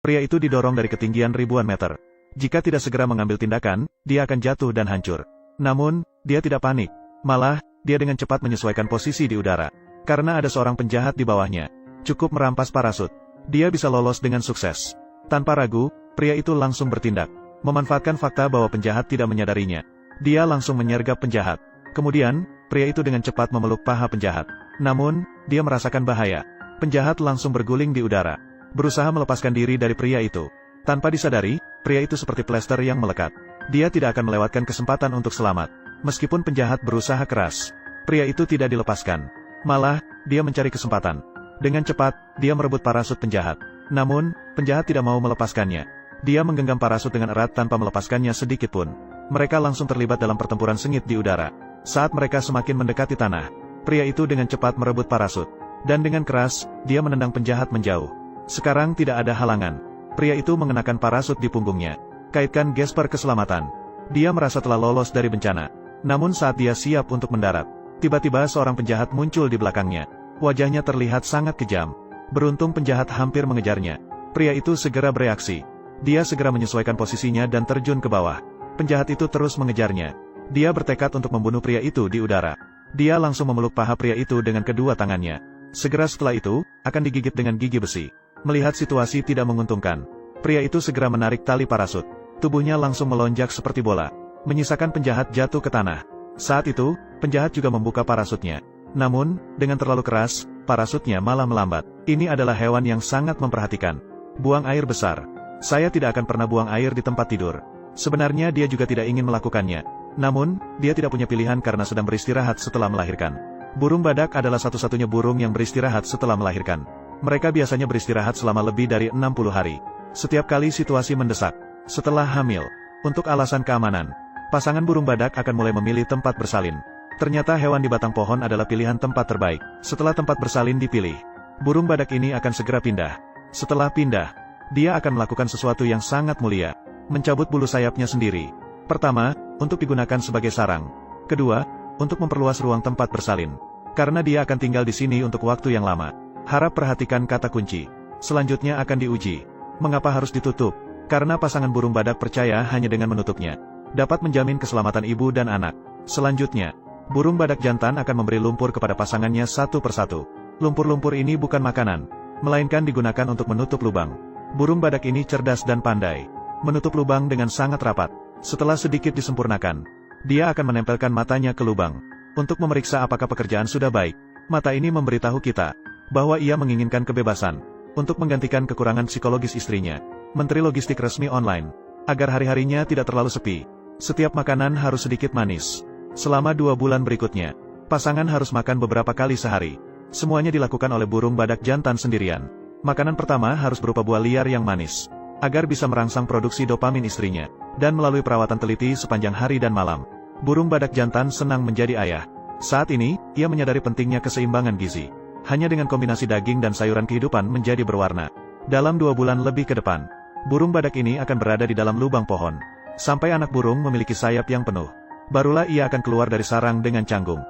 Pria itu didorong dari ketinggian ribuan meter. Jika tidak segera mengambil tindakan, dia akan jatuh dan hancur. Namun, dia tidak panik. Malah, dia dengan cepat menyesuaikan posisi di udara. Karena ada seorang penjahat di bawahnya. Cukup merampas parasut. Dia bisa lolos dengan sukses. Tanpa ragu, pria itu langsung bertindak. Memanfaatkan fakta bahwa penjahat tidak menyadarinya. Dia langsung menyergap penjahat. Kemudian, pria itu dengan cepat memeluk paha penjahat. Namun, dia merasakan bahaya. Penjahat langsung berguling di udara. Berusaha melepaskan diri dari pria itu. Tanpa disadari, pria itu seperti plester yang melekat. Dia tidak akan melewatkan kesempatan untuk selamat. Meskipun penjahat berusaha keras, pria itu tidak dilepaskan. Malah, dia mencari kesempatan. Dengan cepat, dia merebut parasut penjahat. Namun, penjahat tidak mau melepaskannya. Dia menggenggam parasut dengan erat tanpa melepaskannya sedikit pun. Mereka langsung terlibat dalam pertempuran sengit di udara. Saat mereka semakin mendekati tanah, pria itu dengan cepat merebut parasut. Dan dengan keras, dia menendang penjahat menjauh. Sekarang tidak ada halangan. Pria itu mengenakan parasut di punggungnya. Kaitkan gesper keselamatan. Dia merasa telah lolos dari bencana. Namun saat dia siap untuk mendarat, tiba-tiba seorang penjahat muncul di belakangnya. Wajahnya terlihat sangat kejam. Beruntung penjahat hampir mengejarnya. Pria itu segera bereaksi. Dia segera menyesuaikan posisinya dan terjun ke bawah. Penjahat itu terus mengejarnya. Dia bertekad untuk membunuh pria itu di udara. Dia langsung memeluk paha pria itu dengan kedua tangannya. Segera setelah itu, akan digigit dengan gigi besi. Melihat situasi tidak menguntungkan, pria itu segera menarik tali parasut. Tubuhnya langsung melonjak seperti bola, menyisakan penjahat jatuh ke tanah. Saat itu, penjahat juga membuka parasutnya. Namun, dengan terlalu keras, parasutnya malah melambat. Ini adalah hewan yang sangat memperhatikan. Buang air besar. Saya tidak akan pernah buang air di tempat tidur. Sebenarnya dia juga tidak ingin melakukannya. Namun, dia tidak punya pilihan karena sedang beristirahat setelah melahirkan. Burung badak adalah satu-satunya burung yang beristirahat setelah melahirkan. Mereka biasanya beristirahat selama lebih dari 60 hari. Setiap kali situasi mendesak. Setelah hamil, untuk alasan keamanan, pasangan burung badak akan mulai memilih tempat bersalin. Ternyata hewan di batang pohon adalah pilihan tempat terbaik. Setelah tempat bersalin dipilih, burung badak ini akan segera pindah. Setelah pindah, dia akan melakukan sesuatu yang sangat mulia. Mencabut bulu sayapnya sendiri. Pertama, untuk digunakan sebagai sarang. Kedua, untuk memperluas ruang tempat bersalin. Karena dia akan tinggal di sini untuk waktu yang lama. Harap perhatikan kata kunci. Selanjutnya akan diuji. Mengapa harus ditutup? Karena pasangan burung badak percaya hanya dengan menutupnya dapat menjamin keselamatan ibu dan anak. Selanjutnya, burung badak jantan akan memberi lumpur kepada pasangannya satu persatu. Lumpur-lumpur ini bukan makanan, melainkan digunakan untuk menutup lubang. Burung badak ini cerdas dan pandai. Menutup lubang dengan sangat rapat. Setelah sedikit disempurnakan, dia akan menempelkan matanya ke lubang. Untuk memeriksa apakah pekerjaan sudah baik, mata ini memberitahu kita bahwa ia menginginkan kebebasan untuk menggantikan kekurangan psikologis istrinya. Menteri Logistik resmi online, agar hari-harinya tidak terlalu sepi. Setiap makanan harus sedikit manis. Selama 2 bulan berikutnya, pasangan harus makan beberapa kali sehari. Semuanya dilakukan oleh burung badak jantan sendirian. Makanan pertama harus berupa buah liar yang manis, agar bisa merangsang produksi dopamin istrinya. Dan melalui perawatan teliti sepanjang hari dan malam, burung badak jantan senang menjadi ayah. Saat ini, ia menyadari pentingnya keseimbangan gizi. Hanya dengan kombinasi daging dan sayuran kehidupan menjadi berwarna. Dalam 2 bulan lebih ke depan, burung badak ini akan berada di dalam lubang pohon. Sampai anak burung memiliki sayap yang penuh, barulah ia akan keluar dari sarang dengan canggung.